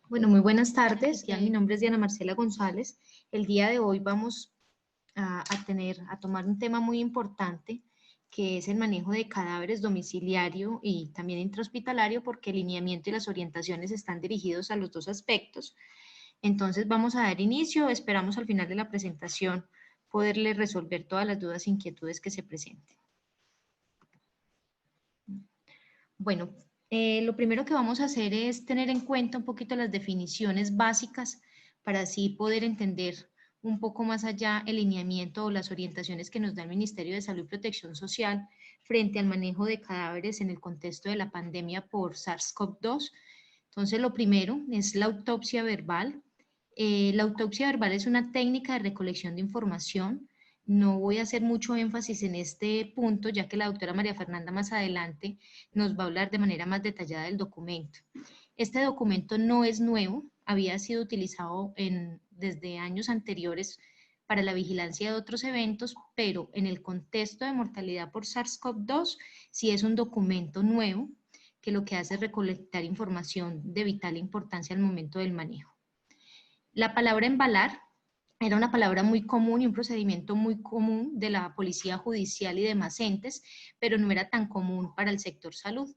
Bueno, muy buenas tardes. Mi nombre es Diana Marcela González. El día de hoy vamos a tomar un tema muy importante, que es el manejo de cadáveres domiciliario y también intrahospitalario, porque el lineamiento y las orientaciones están dirigidos a los dos aspectos. Entonces vamos a dar inicio. Esperamos al final de la presentación poderle resolver todas las dudas e inquietudes que se presenten. Bueno, lo primero que vamos a hacer es tener en cuenta un poquito las definiciones básicas para así poder entender un poco más allá el lineamiento o las orientaciones que nos da el Ministerio de Salud y Protección Social frente al manejo de cadáveres en el contexto de la pandemia por SARS-CoV-2. Entonces, lo primero es la autopsia verbal. La autopsia verbal es una técnica de recolección de información. No voy a hacer mucho énfasis en este punto, ya que la doctora María Fernanda más adelante nos va a hablar de manera más detallada del documento. Este documento no es nuevo, había sido utilizado desde años anteriores para la vigilancia de otros eventos, pero en el contexto de mortalidad por SARS-CoV-2 sí es un documento nuevo que lo que hace es recolectar información de vital importancia al momento del manejo. La palabra embalar era una palabra muy común y un procedimiento muy común de la policía judicial y demás entes, pero no era tan común para el sector salud.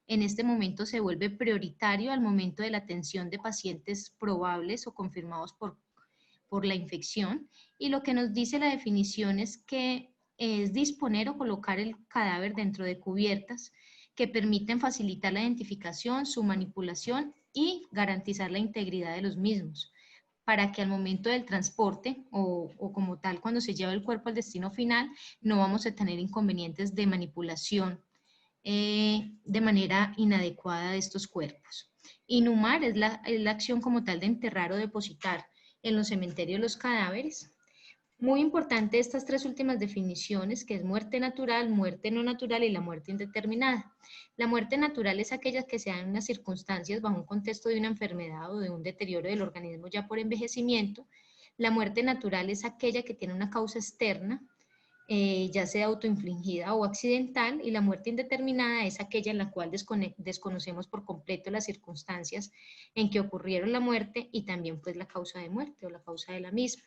En este momento se vuelve prioritario al momento de la atención de pacientes probables o confirmados por la infección, y lo que nos dice la definición es que es disponer o colocar el cadáver dentro de cubiertas que permiten facilitar la identificación, su manipulación y garantizar la integridad de los mismos, para que al momento del transporte o como tal cuando se lleva el cuerpo al destino final no vamos a tener inconvenientes de manipulación de manera inadecuada de estos cuerpos. Inhumar es la acción como tal de enterrar o depositar en los cementerios los cadáveres. Muy importante estas tres últimas definiciones, que es muerte natural, muerte no natural y la muerte indeterminada. La muerte natural es aquella que se da en unas circunstancias bajo un contexto de una enfermedad o de un deterioro del organismo ya por envejecimiento. La muerte natural es aquella que tiene una causa externa, ya sea autoinfligida o accidental, y la muerte indeterminada es aquella en la cual desconocemos por completo las circunstancias en que ocurrieron la muerte y también pues la causa de muerte o la causa de la misma.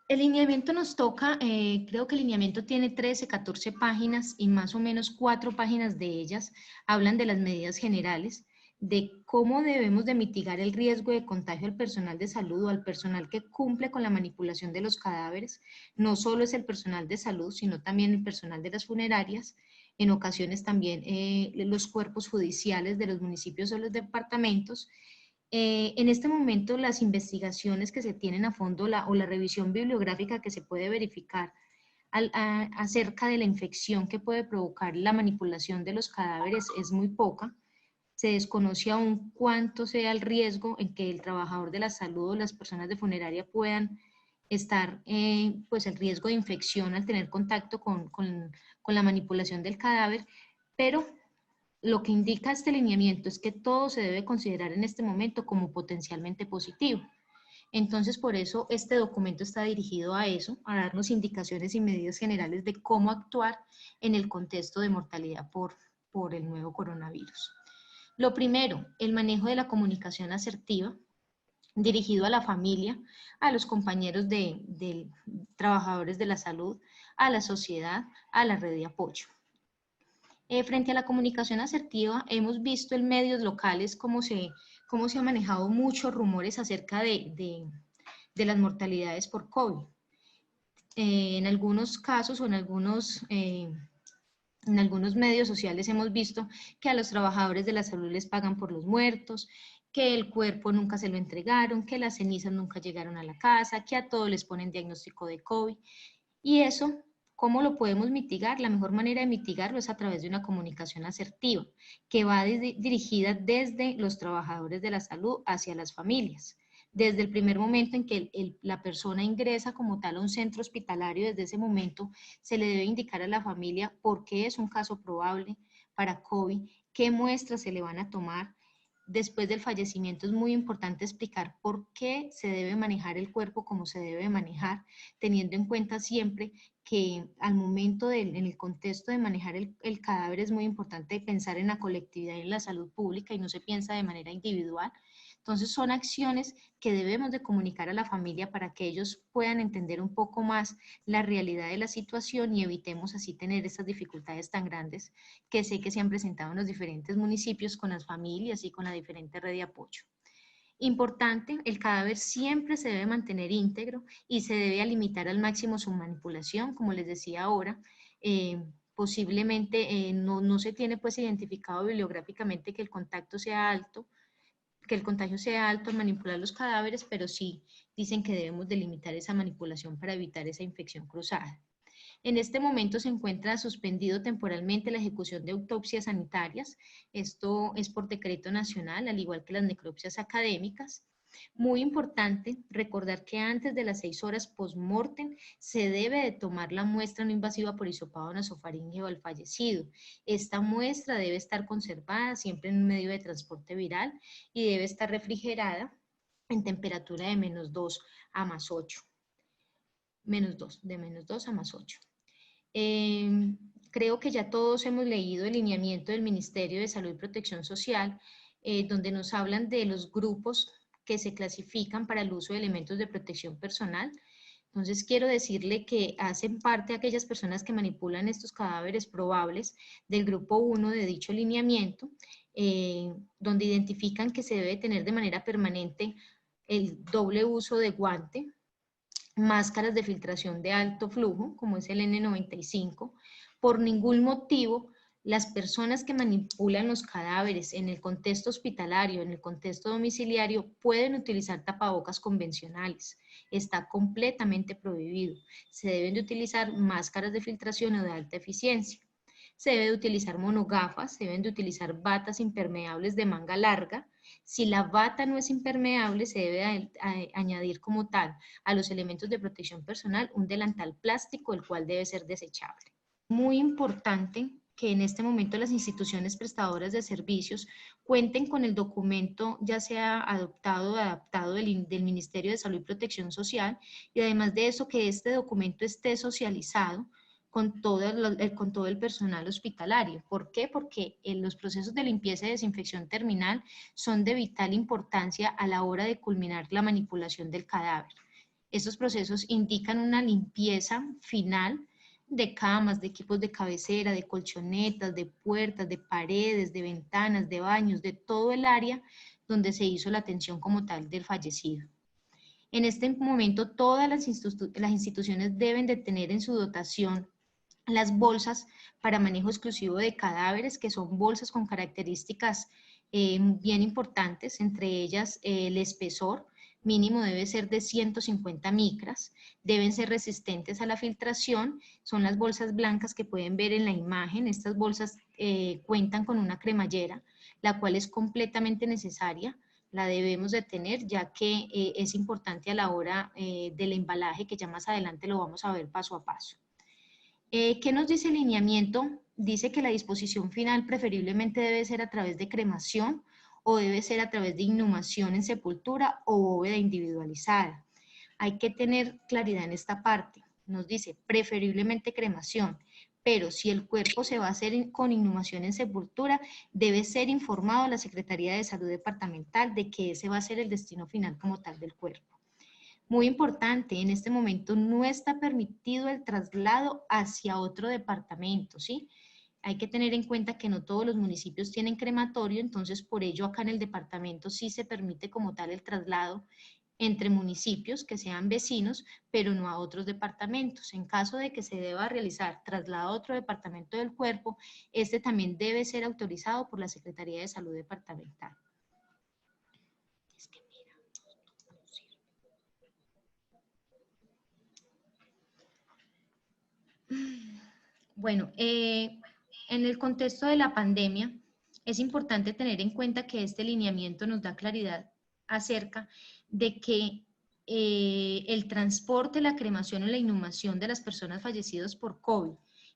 El lineamiento nos toca, creo que el lineamiento tiene 13, 14 páginas y más o menos 4 páginas de ellas hablan de las medidas generales, de cómo debemos de mitigar el riesgo de contagio al personal de salud o al personal que cumple con la manipulación de los cadáveres. No solo es el personal de salud, sino también el personal de las funerarias, en ocasiones también los cuerpos judiciales de los municipios o los departamentos. En este momento las investigaciones que se tienen a fondo o la revisión bibliográfica que se puede verificar acerca de la infección que puede provocar la manipulación de los cadáveres es muy poca. Se desconoce aún cuánto sea el riesgo en que el trabajador de la salud o las personas de funeraria puedan estar, pues el riesgo de infección al tener contacto con la manipulación del cadáver, pero lo que indica este lineamiento es que todo se debe considerar en este momento como potencialmente positivo. Entonces, por eso este documento está dirigido a eso, a darnos indicaciones y medidas generales de cómo actuar en el contexto de mortalidad por el nuevo coronavirus. Lo primero, el manejo de la comunicación asertiva, dirigido a la familia, a los compañeros de trabajadores de la salud, a la sociedad, a la red de apoyo. Frente a la comunicación asertiva, hemos visto en medios locales cómo se ha manejado muchos rumores acerca de las mortalidades por COVID. En algunos casos o en algunos medios sociales hemos visto que a los trabajadores de la salud les pagan por los muertos, que el cuerpo nunca se lo entregaron, que las cenizas nunca llegaron a la casa, que a todos les ponen diagnóstico de COVID. Y eso, ¿cómo lo podemos mitigar? La mejor manera de mitigarlo es a través de una comunicación asertiva, que va dirigida desde los trabajadores de la salud hacia las familias. Desde el primer momento en que la persona ingresa como tal a un centro hospitalario, desde ese momento se le debe indicar a la familia por qué es un caso probable para COVID, qué muestras se le van a tomar. Después del fallecimiento es muy importante explicar por qué se debe manejar el cuerpo como se debe manejar, teniendo en cuenta siempre que al momento en el contexto de manejar el cadáver es muy importante pensar en la colectividad y en la salud pública y no se piensa de manera individual. Entonces son acciones que debemos de comunicar a la familia para que ellos puedan entender un poco más la realidad de la situación y evitemos así tener estas dificultades tan grandes que sé que se han presentado en los diferentes municipios con las familias y con la diferente red de apoyo. Importante, el cadáver siempre se debe mantener íntegro y se debe limitar al máximo su manipulación, como les decía ahora. Posiblemente no se tiene pues identificado bibliográficamente que el contacto sea alto, que el contagio sea alto al manipular los cadáveres, pero sí dicen que debemos delimitar esa manipulación para evitar esa infección cruzada. En este momento se encuentra suspendido temporalmente la ejecución de autopsias sanitarias. Esto es por decreto nacional, al igual que las necropsias académicas. Muy importante recordar que antes de las 6 horas post-mortem se debe de tomar la muestra no invasiva por hisopado nasofaríngeo al fallecido. Esta muestra debe estar conservada siempre en un medio de transporte viral y debe estar refrigerada en temperatura de -2 a +8. De -2 a +8. Creo que ya todos hemos leído el lineamiento del Ministerio de Salud y Protección Social, donde nos hablan de los grupos que se clasifican para el uso de elementos de protección personal. Entonces quiero decirle que hacen parte aquellas personas que manipulan estos cadáveres probables del grupo 1 de dicho lineamiento, donde identifican que se debe tener de manera permanente el doble uso de guante, máscaras de filtración de alto flujo, como es el N95. Por ningún motivo, las personas que manipulan los cadáveres en el contexto hospitalario, en el contexto domiciliario, pueden utilizar tapabocas convencionales. Está completamente prohibido. Se deben de utilizar máscaras de filtración o de alta eficiencia. Se debe de utilizar monogafas, se deben de utilizar batas impermeables de manga larga. Si la bata no es impermeable, se debe añadir como tal a los elementos de protección personal un delantal plástico, el cual debe ser desechable. Muy importante que en este momento las instituciones prestadoras de servicios cuenten con el documento ya sea adoptado o adaptado del Ministerio de Salud y Protección Social, y además de eso que este documento esté socializado con todo el personal hospitalario. ¿Por qué? Porque los procesos de limpieza y desinfección terminal son de vital importancia a la hora de culminar la manipulación del cadáver. Estos procesos indican una limpieza final de camas, de equipos de cabecera, de colchonetas, de puertas, de paredes, de ventanas, de baños, de todo el área donde se hizo la atención como tal del fallecido. En este momento todas las instituciones deben de tener en su dotación las bolsas para manejo exclusivo de cadáveres, que son bolsas con características bien importantes, entre ellas el espesor mínimo debe ser de 150 micras, deben ser resistentes a la filtración, son las bolsas blancas que pueden ver en la imagen. Estas bolsas cuentan con una cremallera, la cual es completamente necesaria, la debemos de tener ya que es importante a la hora del embalaje, que ya más adelante lo vamos a ver paso a paso. ¿Qué nos dice el lineamiento? Dice que la disposición final preferiblemente debe ser a través de cremación o debe ser a través de inhumación en sepultura o bóveda individualizada. Hay que tener claridad en esta parte. Nos dice preferiblemente cremación, pero si el cuerpo se va a hacer con inhumación en sepultura, debe ser informado a la Secretaría de Salud Departamental de que ese va a ser el destino final como tal del cuerpo. Muy importante, en este momento no está permitido el traslado hacia otro departamento, ¿sí? Hay que tener en cuenta que no todos los municipios tienen crematorio, entonces por ello acá en el departamento sí se permite como tal el traslado entre municipios que sean vecinos, pero no a otros departamentos. En caso de que se deba realizar traslado a otro departamento del cuerpo, este también debe ser autorizado por la Secretaría de Salud Departamental. Bueno, en el contexto de la pandemia, es importante tener en cuenta que este lineamiento nos da claridad acerca de que el transporte, la cremación o la inhumación de las personas fallecidas por COVID,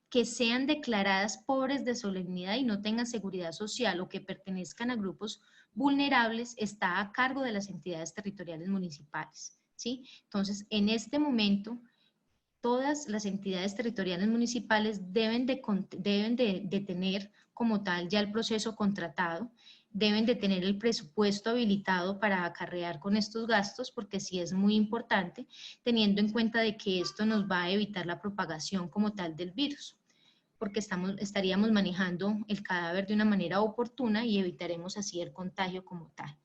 que sean declaradas pobres de solemnidad y no tengan seguridad social o que pertenezcan a grupos vulnerables, está a cargo de las entidades territoriales municipales, ¿sí? Entonces, en este momento todas las entidades territoriales municipales deben de tener como tal ya el proceso contratado, deben de tener el presupuesto habilitado para acarrear con estos gastos, porque sí es muy importante, teniendo en cuenta de que esto nos va a evitar la propagación como tal del virus, porque estaríamos manejando el cadáver de una manera oportuna y evitaremos así el contagio como tal.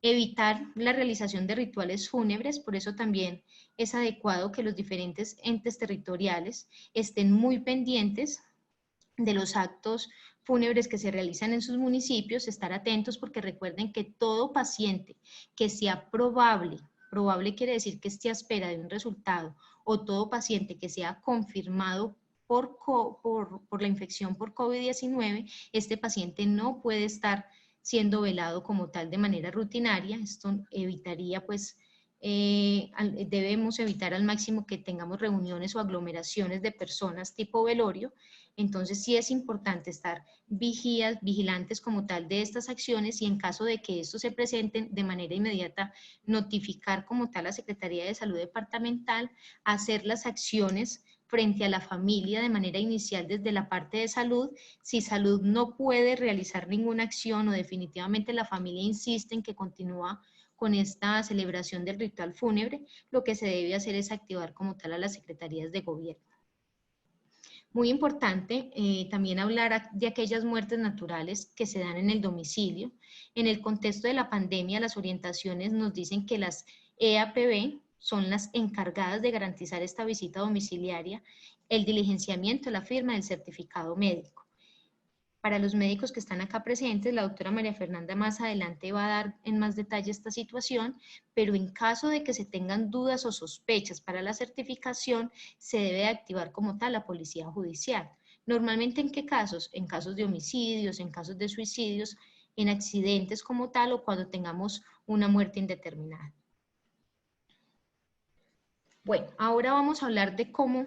Evitar la realización de rituales fúnebres, por eso también es adecuado que los diferentes entes territoriales estén muy pendientes de los actos fúnebres que se realizan en sus municipios, estar atentos porque recuerden que todo paciente que sea probable quiere decir que esté a espera de un resultado, o todo paciente que sea confirmado por la infección por COVID-19, este paciente no puede estar siendo velado como tal de manera rutinaria. Esto evitaría pues debemos evitar al máximo que tengamos reuniones o aglomeraciones de personas tipo velorio. Entonces sí es importante estar vigilantes como tal de estas acciones, y en caso de que estos se presenten de manera inmediata notificar como tal a la Secretaría de Salud Departamental, hacer las acciones frente a la familia de manera inicial desde la parte de salud. Si salud no puede realizar ninguna acción o definitivamente la familia insiste en que continúa con esta celebración del ritual fúnebre, lo que se debe hacer es activar como tal a las secretarías de gobierno. Muy importante también hablar de aquellas muertes naturales que se dan en el domicilio. En el contexto de la pandemia, las orientaciones nos dicen que las EAPB son las encargadas de garantizar esta visita domiciliaria, el diligenciamiento, la firma del certificado médico. Para los médicos que están acá presentes, la doctora María Fernanda más adelante va a dar en más detalle esta situación, pero en caso de que se tengan dudas o sospechas para la certificación, se debe activar como tal la policía judicial. Normalmente, ¿en qué casos? En casos de homicidios, en casos de suicidios, en accidentes como tal, o cuando tengamos una muerte indeterminada. Bueno, ahora vamos a hablar de cómo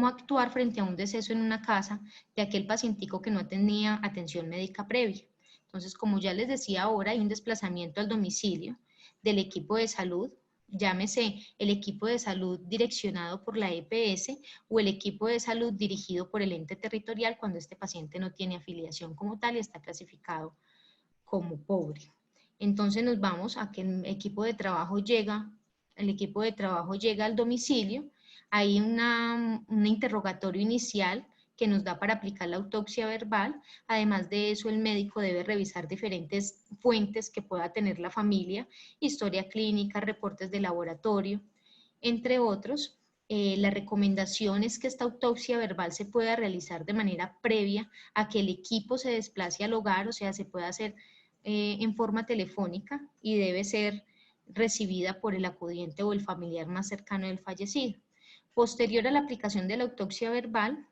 actuar frente a un deceso en una casa de aquel pacientico que no tenía atención médica previa. Entonces, como ya les decía ahora, hay un desplazamiento al domicilio del equipo de salud, llámese el equipo de salud direccionado por la EPS o el equipo de salud dirigido por el ente territorial cuando este paciente no tiene afiliación como tal y está clasificado como pobre. Entonces nos vamos a que el equipo de trabajo llega al domicilio. Hay un interrogatorio inicial que nos da para aplicar la autopsia verbal. Además de eso, el médico debe revisar diferentes fuentes que pueda tener la familia, historia clínica, reportes de laboratorio, entre otros. La recomendación es que esta autopsia verbal se pueda realizar de manera previa a que el equipo se desplace al hogar, o sea, se puede hacer en forma telefónica y debe ser recibida por el acudiente o el familiar más cercano del fallecido. Posterior a la aplicación de la autopsia verbal,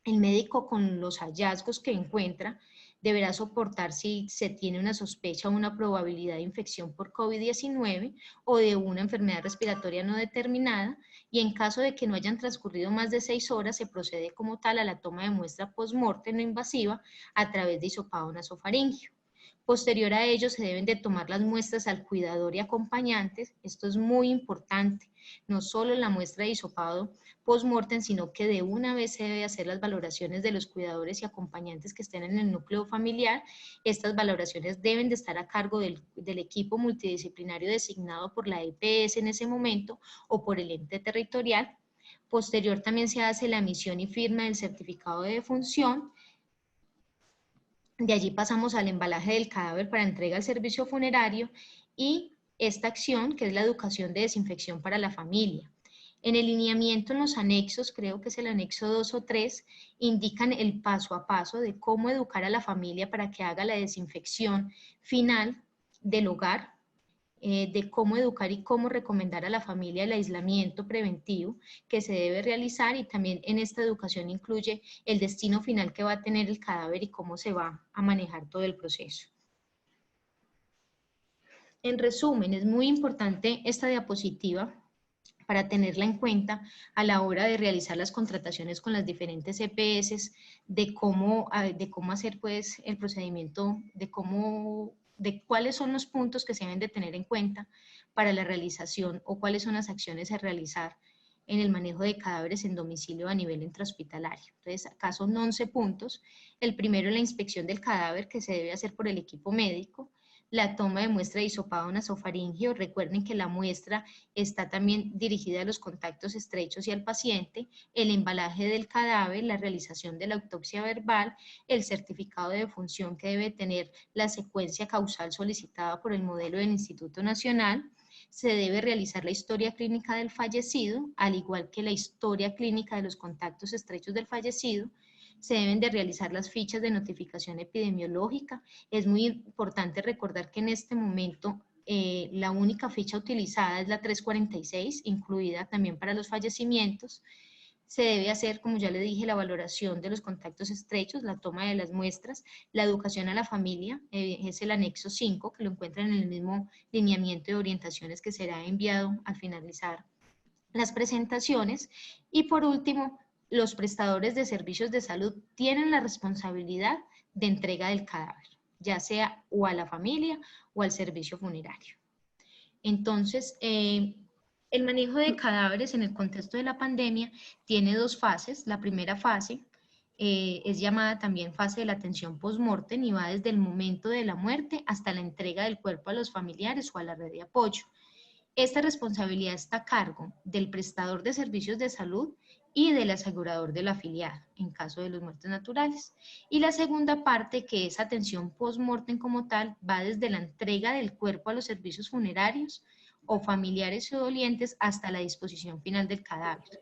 el médico, con los hallazgos que encuentra, deberá soportar si se tiene una sospecha o una probabilidad de infección por COVID-19 o de una enfermedad respiratoria no determinada, y en caso de que no hayan transcurrido más de 6 horas, se procede como tal a la toma de muestra post-mortem no invasiva a través de hisopado nasofaríngeo. Posterior a ello, se deben de tomar las muestras al cuidador y acompañantes. Esto es muy importante, no solo la muestra de hisopado post-mortem, sino que de una vez se debe hacer las valoraciones de los cuidadores y acompañantes que estén en el núcleo familiar. Estas valoraciones deben de estar a cargo del equipo multidisciplinario designado por la EPS en ese momento o por el ente territorial. Posterior también se hace la emisión y firma del certificado de defunción. De allí pasamos al embalaje del cadáver para entrega al servicio funerario y esta acción, que es la educación de desinfección para la familia. En el lineamiento, en los anexos, creo que es el anexo 2 o 3, indican el paso a paso de cómo educar a la familia para que haga la desinfección final del hogar, de cómo educar y cómo recomendar a la familia el aislamiento preventivo que se debe realizar, y también en esta educación incluye el destino final que va a tener el cadáver y cómo se va a manejar todo el proceso. En resumen, es muy importante esta diapositiva para tenerla en cuenta a la hora de realizar las contrataciones con las diferentes EPS, de cómo hacer pues el procedimiento, de cómo de cuáles son los puntos que se deben de tener en cuenta para la realización o cuáles son las acciones a realizar en el manejo de cadáveres en domicilio a nivel intrahospitalario. Entonces, acá son 11 puntos. El primero es la inspección del cadáver, que se debe hacer por el equipo médico. La toma de muestra de hisopado nasofaringeo. Recuerden que la muestra está también dirigida a los contactos estrechos y al paciente. El embalaje del cadáver, la realización de la autopsia verbal, el certificado de defunción que debe tener la secuencia causal solicitada por el modelo del Instituto Nacional. Se debe realizar la historia clínica del fallecido, al igual que la historia clínica de los contactos estrechos del fallecido. Se deben de realizar las fichas de notificación epidemiológica. Es muy importante recordar que en este momento la única ficha utilizada es la 346, incluida también para los fallecimientos. Se debe hacer, como ya le dije, la valoración de los contactos estrechos, la toma de las muestras, la educación a la familia, es el anexo 5, que lo encuentran en el mismo lineamiento de orientaciones que será enviado al finalizar las presentaciones. Y por último, los prestadores de servicios de salud tienen la responsabilidad de entrega del cadáver, ya sea o a la familia o al servicio funerario. Entonces, el manejo de cadáveres en el contexto de la pandemia tiene dos fases. La primera fase es llamada también fase de la atención post-mortem y va desde el momento de la muerte hasta la entrega del cuerpo a los familiares o a la red de apoyo. Esta responsabilidad está a cargo del prestador de servicios de salud y del asegurador del afiliado, en caso de los muertes naturales. Y la segunda parte, que es atención post-mortem como tal, va desde la entrega del cuerpo a los servicios funerarios o familiares o dolientes hasta la disposición final del cadáver.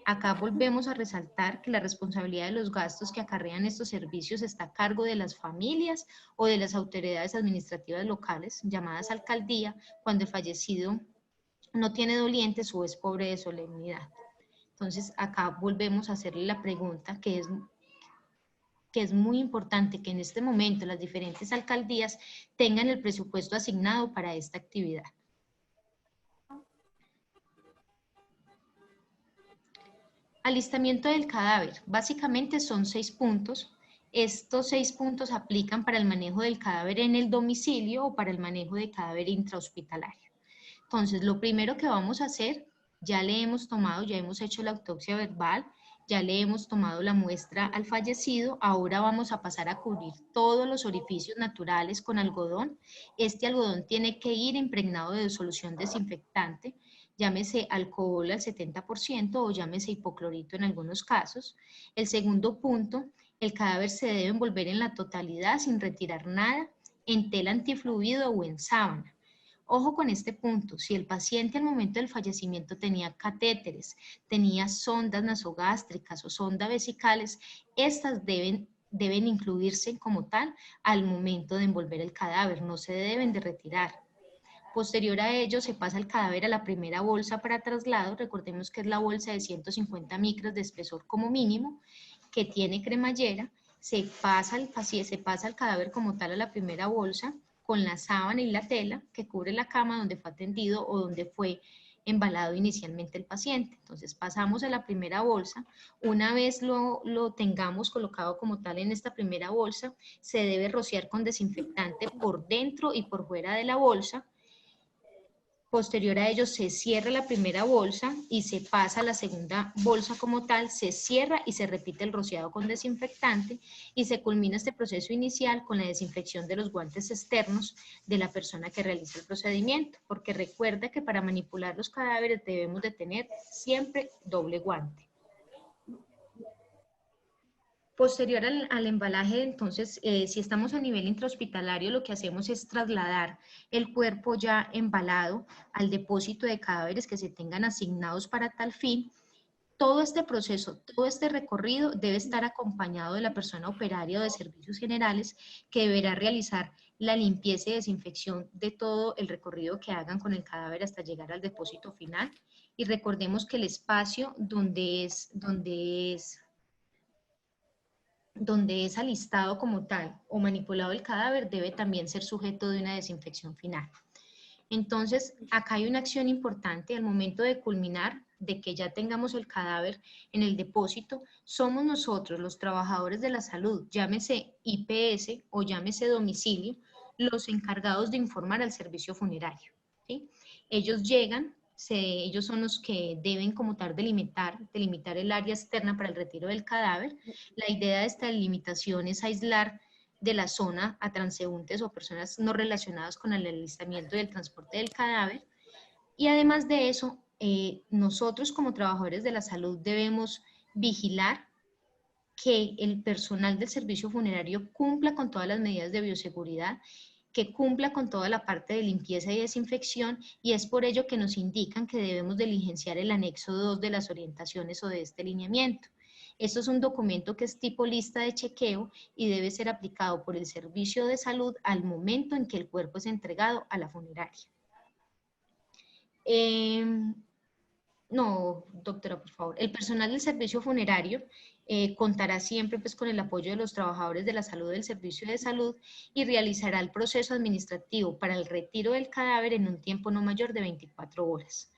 Acá volvemos a resaltar que la responsabilidad de los gastos que acarrean estos servicios está a cargo de las familias o de las autoridades administrativas locales, llamadas alcaldía, cuando el fallecido no tiene dolientes o es pobre de solemnidad. Entonces, acá volvemos a hacerle la pregunta que es muy importante que en este momento las diferentes alcaldías tengan el presupuesto asignado para esta actividad. Alistamiento del cadáver. Básicamente son 6 puntos. Estos 6 puntos aplican para el manejo del cadáver en el domicilio o para el manejo de cadáver intrahospitalario. Entonces, lo primero que vamos a hacer, ya le hemos tomado, ya hemos hecho la autopsia verbal, ya le hemos tomado la muestra al fallecido, ahora vamos a pasar a cubrir todos los orificios naturales con algodón. Este algodón tiene que ir impregnado de solución desinfectante, llámese alcohol al 70% o llámese hipoclorito en algunos casos. El segundo punto, el cadáver se debe envolver en la totalidad sin retirar nada, en tela antifluido o en sábana. Ojo con este punto, si el paciente al momento del fallecimiento tenía catéteres, tenía sondas nasogástricas o sondas vesicales, estas deben incluirse como tal al momento de envolver el cadáver, no se deben de retirar. Posterior a ello se pasa el cadáver a la primera bolsa para traslado, recordemos que es la bolsa de 150 micras de espesor como mínimo, que tiene cremallera, se pasa el cadáver como tal a la primera bolsa, con la sábana y la tela que cubre la cama donde fue atendido o donde fue embalado inicialmente el paciente. Entonces pasamos a la primera bolsa. Una vez lo tengamos colocado como tal en esta primera bolsa, se debe rociar con desinfectante por dentro y por fuera de la bolsa. Posterior a ello se cierra la primera bolsa y se pasa a la segunda bolsa como tal, se cierra y se repite el rociado con desinfectante y se culmina este proceso inicial con la desinfección de los guantes externos de la persona que realiza el procedimiento, porque recuerda que para manipular los cadáveres debemos de tener siempre doble guante. Posterior al embalaje, entonces, si estamos a nivel intrahospitalario, lo que hacemos es trasladar el cuerpo ya embalado al depósito de cadáveres que se tengan asignados para tal fin. Todo este proceso, todo este recorrido debe estar acompañado de la persona operaria o de servicios generales que deberá realizar la limpieza y desinfección de todo el recorrido que hagan con el cadáver hasta llegar al depósito final. Y recordemos que el espacio donde es alistado como tal o manipulado el cadáver debe también ser sujeto de una desinfección final. Entonces, acá hay una acción importante al momento de culminar, de que ya tengamos el cadáver en el depósito, somos nosotros, los trabajadores de la salud, llámese IPS o llámese domicilio, los encargados de informar al servicio funerario, ¿sí? Ellos llegan, ellos son los que deben como tal delimitar el área externa para el retiro del cadáver. La idea de esta delimitación es aislar de la zona a transeúntes o personas no relacionadas con el alistamiento y el transporte del cadáver. Y además de eso, nosotros como trabajadores de la salud debemos vigilar que el personal del servicio funerario cumpla con todas las medidas de bioseguridad, que cumpla con toda la parte de limpieza y desinfección, y es por ello que nos indican que debemos diligenciar el anexo 2 de las orientaciones o de este lineamiento. Esto es un documento que es tipo lista de chequeo y debe ser aplicado por el servicio de salud al momento en que el cuerpo es entregado a la funeraria. No, doctora, por favor. El personal del servicio funerario contará siempre pues, con el apoyo de los trabajadores de la salud del servicio de salud y realizará el proceso administrativo para el retiro del cadáver en un tiempo no mayor de 24 horas.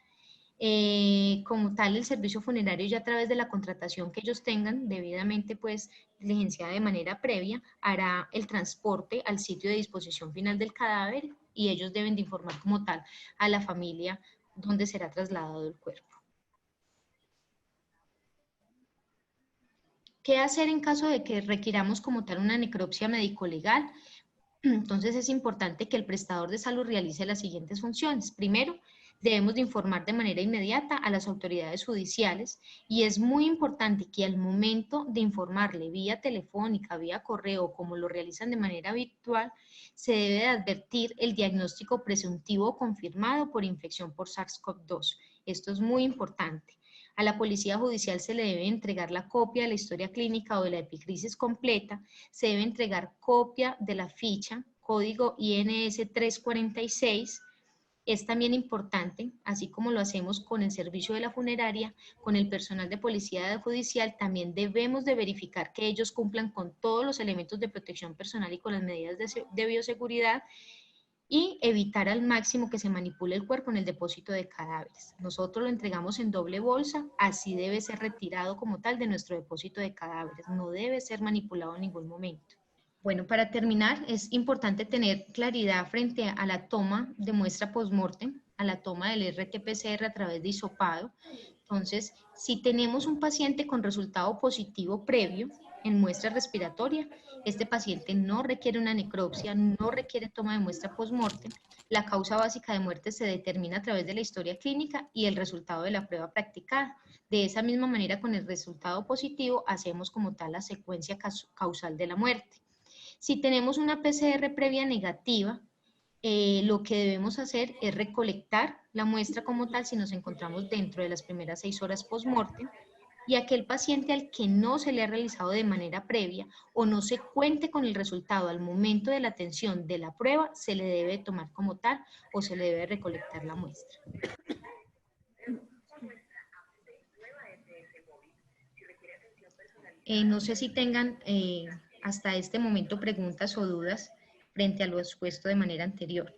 Como tal, el servicio funerario ya a través de la contratación que ellos tengan debidamente pues diligenciada de manera previa, hará el transporte al sitio de disposición final del cadáver y ellos deben de informar como tal a la familia dónde será trasladado el cuerpo. ¿Qué hacer en caso de que requiramos como tal una necropsia médico-legal? Entonces es importante que el prestador de salud realice las siguientes funciones. Primero, debemos de informar de manera inmediata a las autoridades judiciales y es muy importante que al momento de informarle vía telefónica, vía correo, como lo realizan de manera habitual, se debe de advertir el diagnóstico presuntivo confirmado por infección por SARS-CoV-2. Esto es muy importante. A la policía judicial se le debe entregar la copia de la historia clínica o de la epicrisis completa, se debe entregar copia de la ficha, código INS 346. Es también importante, así como lo hacemos con el servicio de la funeraria, con el personal de policía judicial, también debemos de verificar que ellos cumplan con todos los elementos de protección personal y con las medidas de bioseguridad y evitar al máximo que se manipule el cuerpo en el depósito de cadáveres. Nosotros lo entregamos en doble bolsa, así debe ser retirado como tal de nuestro depósito de cadáveres, no debe ser manipulado en ningún momento. Bueno, para terminar, es importante tener claridad frente a la toma de muestra post-mortem, a la toma del RT-PCR a través de hisopado. Entonces, si tenemos un paciente con resultado positivo previo en muestra respiratoria, este paciente no requiere una necropsia, no requiere toma de muestra post-mortem. La causa básica de muerte se determina a través de la historia clínica y el resultado de la prueba practicada. De esa misma manera, con el resultado positivo, hacemos como tal la secuencia causal de la muerte. Si tenemos una PCR previa negativa, lo que debemos hacer es recolectar la muestra como tal si nos encontramos dentro de las primeras 6 horas post-mortem y aquel paciente al que no se le ha realizado de manera previa o no se cuente con el resultado al momento de la atención de la prueba, se le debe tomar como tal o se le debe recolectar la muestra. No sé si tengan hasta este momento preguntas o dudas frente a lo expuesto de manera anterior.